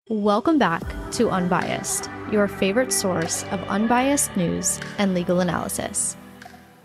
Welcome back to Unbiased, your favorite source of unbiased news and legal analysis.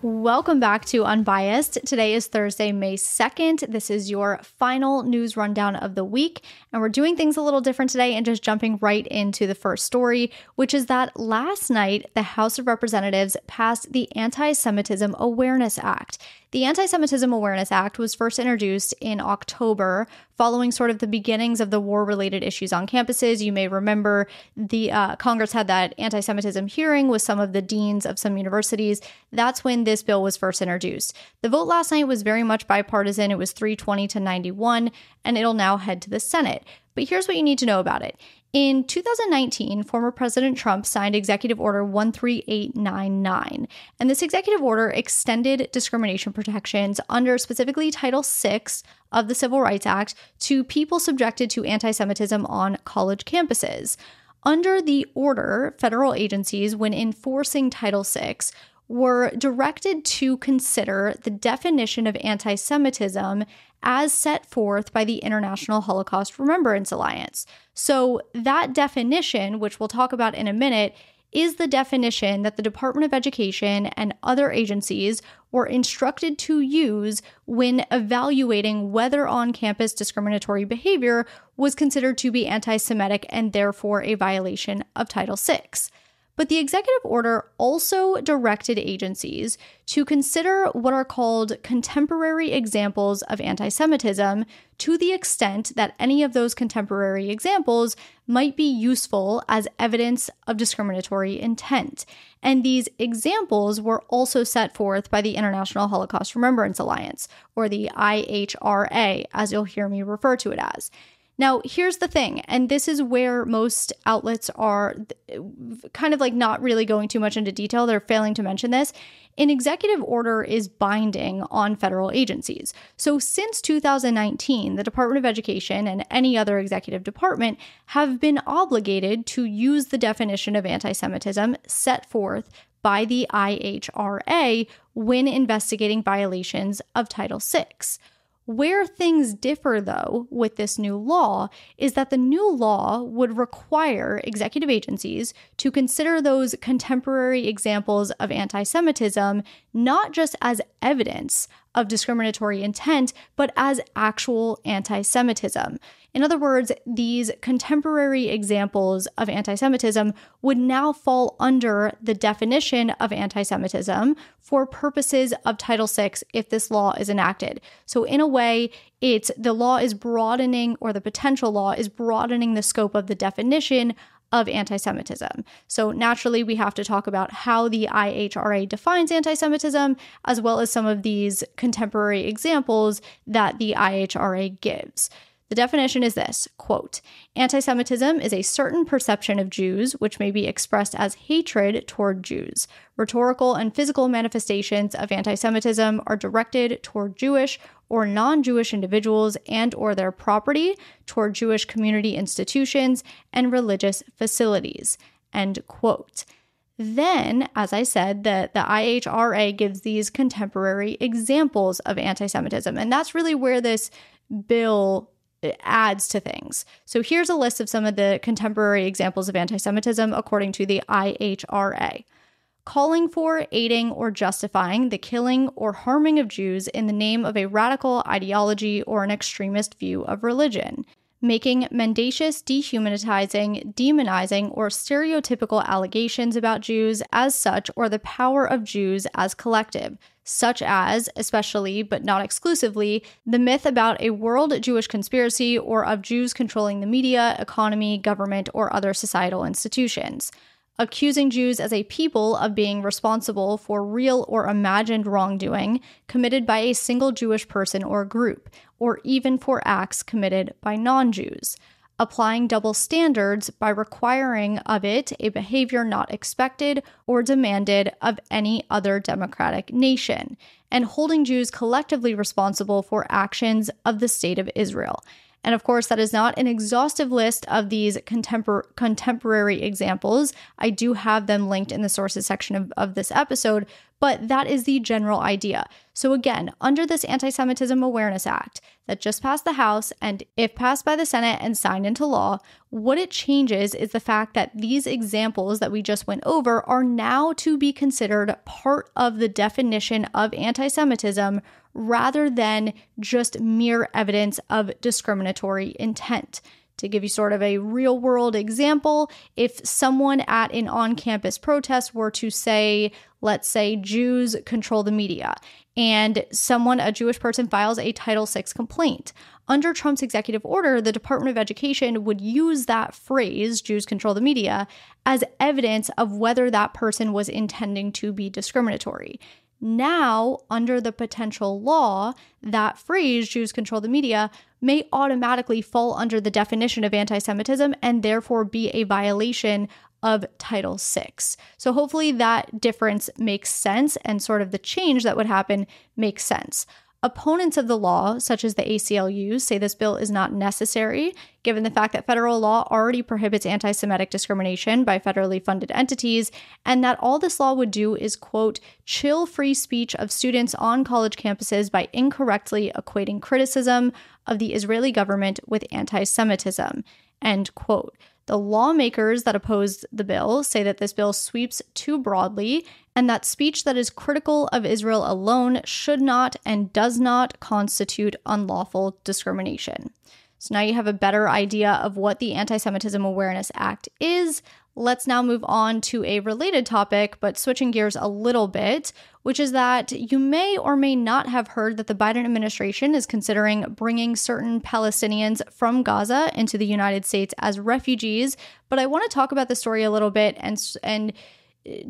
Welcome back to Unbiased. Today is Thursday, May 2nd. This is your final news rundown of the week, and we're doing things a little different today and just jumping right into the first story, which is that last night, the House of Representatives passed the Antisemitism Awareness Act. The Antisemitism Awareness Act was first introduced in October, following sort of the beginnings of the war-related issues on campuses. You may remember the Congress had that anti-Semitism hearing with some of the deans of some universities. That's when this bill was first introduced. The vote last night was very much bipartisan. It was 320 to 91, and it'll now head to the Senate. But here's what you need to know about it. In 2019, former President Trump signed Executive Order 13899, and this executive order extended discrimination protections under specifically Title VI of the Civil Rights Act to people subjected to anti-Semitism on college campuses. Under the order, federal agencies, when enforcing Title VI, were directed to consider the definition of anti-Semitism as set forth by the International Holocaust Remembrance Alliance. So that definition, which we'll talk about in a minute, is the definition that the Department of Education and other agencies were instructed to use when evaluating whether on-campus discriminatory behavior was considered to be anti-Semitic and therefore a violation of Title VI. But the executive order also directed agencies to consider what are called contemporary examples of anti-Semitism to the extent that any of those contemporary examples might be useful as evidence of discriminatory intent. And these examples were also set forth by the International Holocaust Remembrance Alliance, or the IHRA, as you'll hear me refer to it as. Now, here's the thing, and this is where most outlets are kind of like not really going too much into detail. They're failing to mention this. An executive order is binding on federal agencies. So since 2019, the Department of Education and any other executive department have been obligated to use the definition of anti-Semitism set forth by the IHRA when investigating violations of Title VI. Where things differ, though, with this new law is that the new law would require executive agencies to consider those contemporary examples of anti-Semitism not just as evidence of discriminatory intent, but as actual anti-Semitism. In other words, these contemporary examples of anti-Semitism would now fall under the definition of anti-Semitism for purposes of Title VI if this law is enacted. So in a way, the law is broadening, or the potential law is broadening the scope of the definition of anti-Semitism. So naturally, we have to talk about how the IHRA defines anti-Semitism, as well as some of these contemporary examples that the IHRA gives. The definition is this, quote, "Anti-Semitism is a certain perception of Jews which may be expressed as hatred toward Jews. Rhetorical and physical manifestations of anti-Semitism are directed toward Jewish or non-Jewish individuals and or their property, toward Jewish community institutions and religious facilities," end quote. Then, as I said, the IHRA gives these contemporary examples of anti-Semitism, and that's really where this bill adds to things. So here's a list of some of the contemporary examples of anti-Semitism according to the IHRA. Calling for, aiding, or justifying the killing or harming of Jews in the name of a radical ideology or an extremist view of religion. Making mendacious, dehumanizing, demonizing, or stereotypical allegations about Jews as such, or the power of Jews as collective, such as, especially but not exclusively, the myth about a world Jewish conspiracy or of Jews controlling the media, economy, government, or other societal institutions. Accusing Jews as a people of being responsible for real or imagined wrongdoing committed by a single Jewish person or group, or even for acts committed by non-Jews. Applying double standards by requiring of it a behavior not expected or demanded of any other democratic nation, and holding Jews collectively responsible for actions of the State of Israel. And of course, that is not an exhaustive list of these contemporary examples. I do have them linked in the sources section of this episode, but that is the general idea. So again, under this Anti-Semitism Awareness Act that just passed the House, and if passed by the Senate and signed into law, what it changes is the fact that these examples that we just went over are now to be considered part of the definition of anti-Semitism rather than just mere evidence of discriminatory intent. To give you sort of a real world example, if someone at an on-campus protest were to say, let's say Jews control the media, and a Jewish person files a Title VI complaint, under Trump's executive order, the Department of Education would use that phrase, Jews control the media, as evidence of whether that person was intending to be discriminatory. Now, under the potential law, that phrase, Jews control the media, may automatically fall under the definition of anti-Semitism and therefore be a violation of Title VI. So hopefully that difference makes sense and sort of the change that would happen makes sense. Opponents of the law, such as the ACLU, say this bill is not necessary, given the fact that federal law already prohibits anti-Semitic discrimination by federally funded entities, and that all this law would do is, quote, chill free speech of students on college campuses by incorrectly equating criticism of the Israeli government with anti-Semitism, end quote. The lawmakers that opposed the bill say that this bill sweeps too broadly and that speech that is critical of Israel alone should not and does not constitute unlawful discrimination. So now you have a better idea of what the Anti-Semitism Awareness Act is. Let's now move on to a related topic, but switching gears a little bit, which is that you may or may not have heard that the Biden administration is considering bringing certain Palestinians from Gaza into the United States as refugees. But I want to talk about the story a little bit and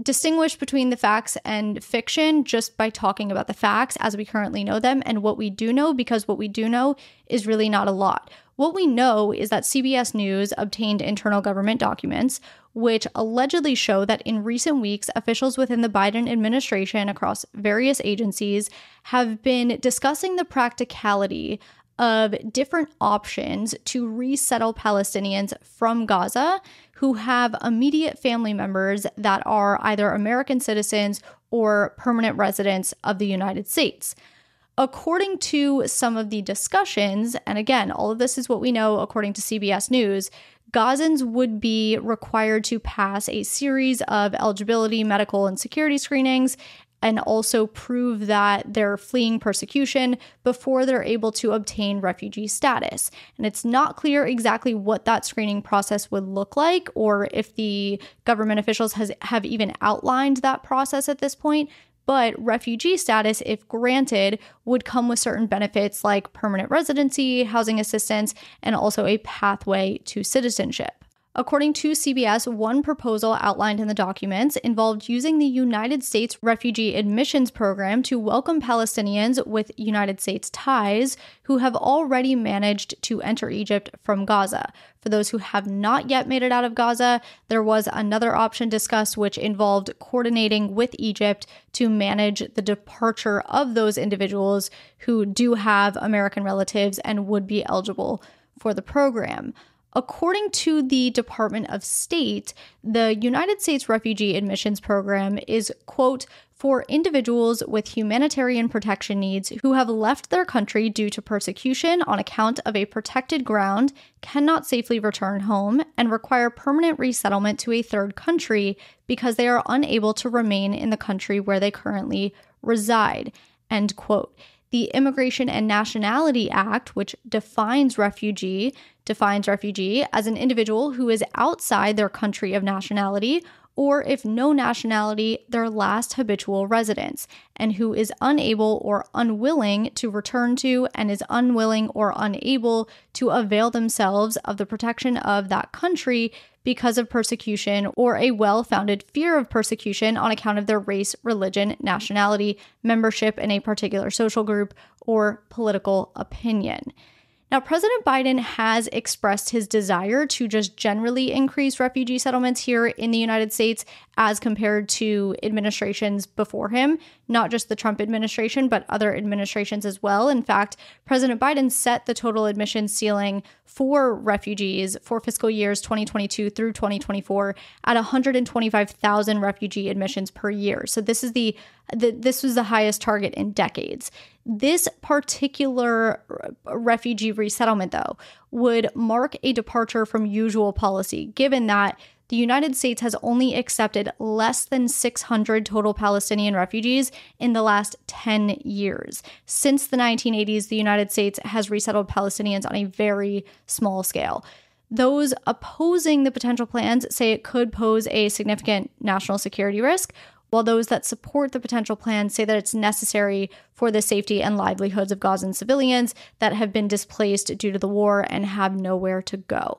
distinguish between the facts and fiction just by talking about the facts as we currently know them and what we do know, because what we do know is really not a lot. What we know is that CBS News obtained internal government documents which allegedly show that in recent weeks, officials within the Biden administration across various agencies have been discussing the practicality of different options to resettle Palestinians from Gaza who have immediate family members that are either American citizens or permanent residents of the United States. According to some of the discussions, and again, all of this is what we know according to CBS News, Gazans would be required to pass a series of eligibility, medical, and security screenings, and also prove that they're fleeing persecution before they're able to obtain refugee status. And it's not clear exactly what that screening process would look like, or if the government officials have even outlined that process at this point. But refugee status, if granted, would come with certain benefits like permanent residency, housing assistance, and also a pathway to citizenship. According to CBS, one proposal outlined in the documents involved using the United States Refugee Admissions Program to welcome Palestinians with United States ties who have already managed to enter Egypt from Gaza. For those who have not yet made it out of Gaza, there was another option discussed which involved coordinating with Egypt to manage the departure of those individuals who do have American relatives and would be eligible for the program. According to the Department of State, the United States Refugee Admissions Program is, quote, for individuals with humanitarian protection needs who have left their country due to persecution on account of a protected ground, cannot safely return home, and require permanent resettlement to a third country because they are unable to remain in the country where they currently reside, end quote. The Immigration and Nationality Act, which defines refugee as an individual who is outside their country of nationality, or if no nationality, their last habitual residence, and who is unable or unwilling to return to and is unwilling or unable to avail themselves of the protection of that country because of persecution or a well-founded fear of persecution on account of their race, religion, nationality, membership in a particular social group, or political opinion. Now, President Biden has expressed his desire to just generally increase refugee settlements here in the United States as compared to administrations before him. not just the Trump administration, but other administrations as well. In fact, President Biden set the total admission ceiling for refugees for fiscal years 2022 through 2024 at 125,000 refugee admissions per year. So this was the highest target in decades. This particular refugee resettlement, though, would mark a departure from usual policy, given that the United States has only accepted less than 600 total Palestinian refugees in the last 10 years. Since the 1980s, the United States has resettled Palestinians on a very small scale. Those opposing the potential plans say it could pose a significant national security risk, while those that support the potential plan say that it's necessary for the safety and livelihoods of Gazan civilians that have been displaced due to the war and have nowhere to go.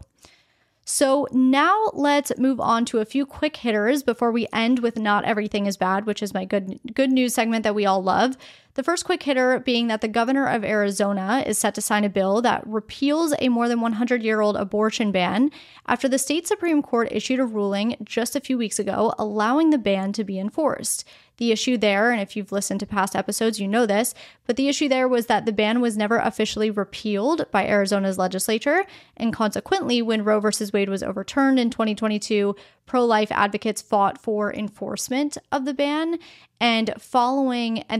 So now let's move on to a few quick hitters before we end with Not Everything is Bad, which is my good news segment that we all love. The first quick hitter being that the governor of Arizona is set to sign a bill that repeals a more than 100-year-old abortion ban after the state Supreme Court issued a ruling just a few weeks ago allowing the ban to be enforced. The issue there, and if you've listened to past episodes, you know this, but the issue there was that the ban was never officially repealed by Arizona's legislature, and consequently, when Roe v. Wade was overturned in 2022, pro-life advocates fought for enforcement of the ban, and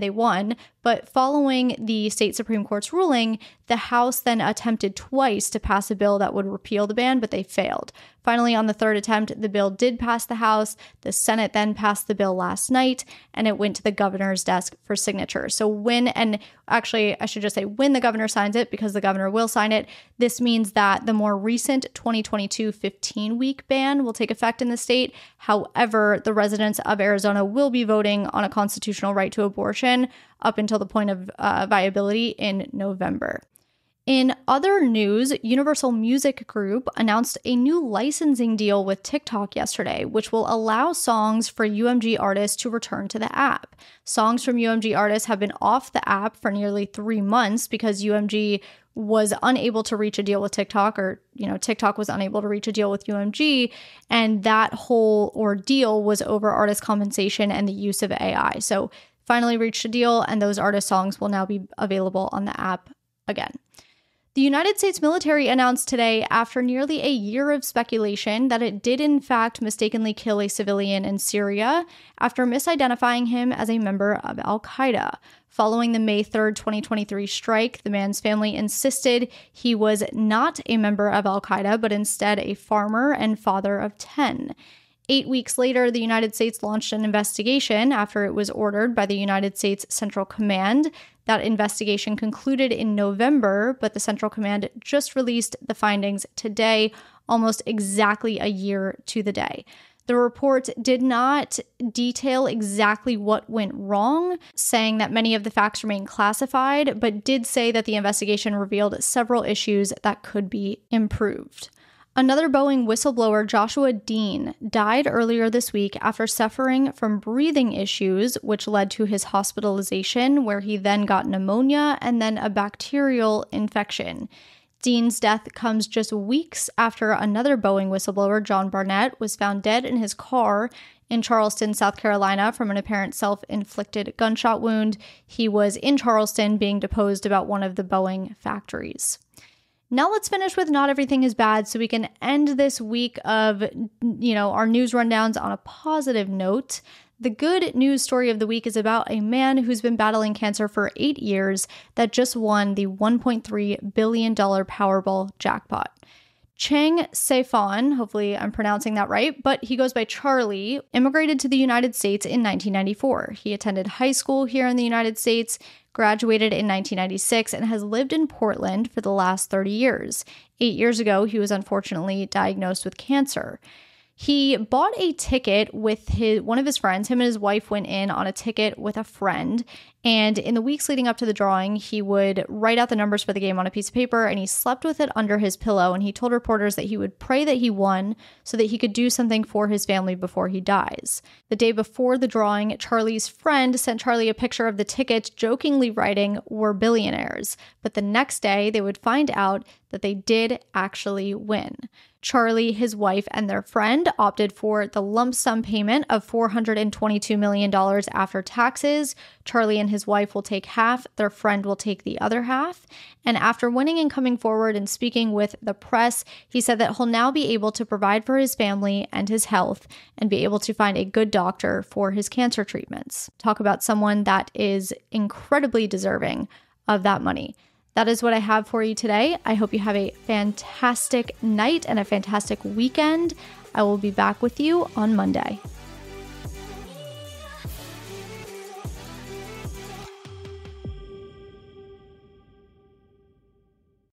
they won, but following the state Supreme Court's ruling, the House then attempted twice to pass a bill that would repeal the ban, but they failed. Finally, on the third attempt, the bill did pass the House. The Senate then passed the bill last night, and it went to the governor's desk for signature. So when the governor signs it, because the governor will sign it, this means that the more recent 2022 15-week ban will take effect in the state. However, the residents of Arizona will be voting on a constitutional right to abortion up until the point of viability in November. In other news, Universal Music Group announced a new licensing deal with TikTok yesterday, which will allow songs for UMG artists to return to the app. Songs from UMG artists have been off the app for nearly 3 months because UMG was unable to reach a deal with TikTok, or TikTok was unable to reach a deal with UMG, and that whole ordeal was over artist compensation and the use of AI. So finally reached a deal, and those artist songs will now be available on the app again. The United States military announced today, after nearly a year of speculation, that it did in fact mistakenly kill a civilian in Syria after misidentifying him as a member of Al-Qaeda. Following the May 3rd, 2023 strike, the man's family insisted he was not a member of Al-Qaeda, but instead a farmer and father of 10. 8 weeks later, the United States launched an investigation after it was ordered by the United States Central Command. That investigation concluded in November, but the Central Command just released the findings today, almost exactly a year to the day. The report did not detail exactly what went wrong, saying that many of the facts remain classified, but did say that the investigation revealed several issues that could be improved. Another Boeing whistleblower, Joshua Dean, died earlier this week after suffering from breathing issues, which led to his hospitalization, where he then got pneumonia and then a bacterial infection. Dean's death comes just weeks after another Boeing whistleblower, John Barnett, was found dead in his car in Charleston, South Carolina, from an apparent self-inflicted gunshot wound. He was in Charleston being deposed about one of the Boeing factories. Now let's finish with Not Everything is Bad so we can end this week of, our news rundowns on a positive note. The good news story of the week is about a man who's been battling cancer for 8 years that just won the $1.3 billion Powerball jackpot. Chang Saifon, hopefully I'm pronouncing that right, but he goes by Charlie, immigrated to the United States in 1994. He attended high school here in the United States, graduated in 1996, and has lived in Portland for the last 30 years. 8 years ago, he was unfortunately diagnosed with cancer. He bought a ticket with one of his friends. Him and his wife went in on a ticket with a friend. And in the weeks leading up to the drawing, he would write out the numbers for the game on a piece of paper, and he slept with it under his pillow. And he told reporters that he would pray that he won so that he could do something for his family before he dies. The day before the drawing, Charlie's friend sent Charlie a picture of the ticket, jokingly writing, "We're billionaires." But the next day, they would find out that they did actually win. Charlie, his wife, and their friend opted for the lump sum payment of $422 million after taxes. Charlie and his wife will take half, their friend will take the other half. And after winning and coming forward and speaking with the press, he said that he'll now be able to provide for his family and his health and be able to find a good doctor for his cancer treatments. Talk about someone that is incredibly deserving of that money. That is what I have for you today. I hope you have a fantastic night and a fantastic weekend. I will be back with you on Monday.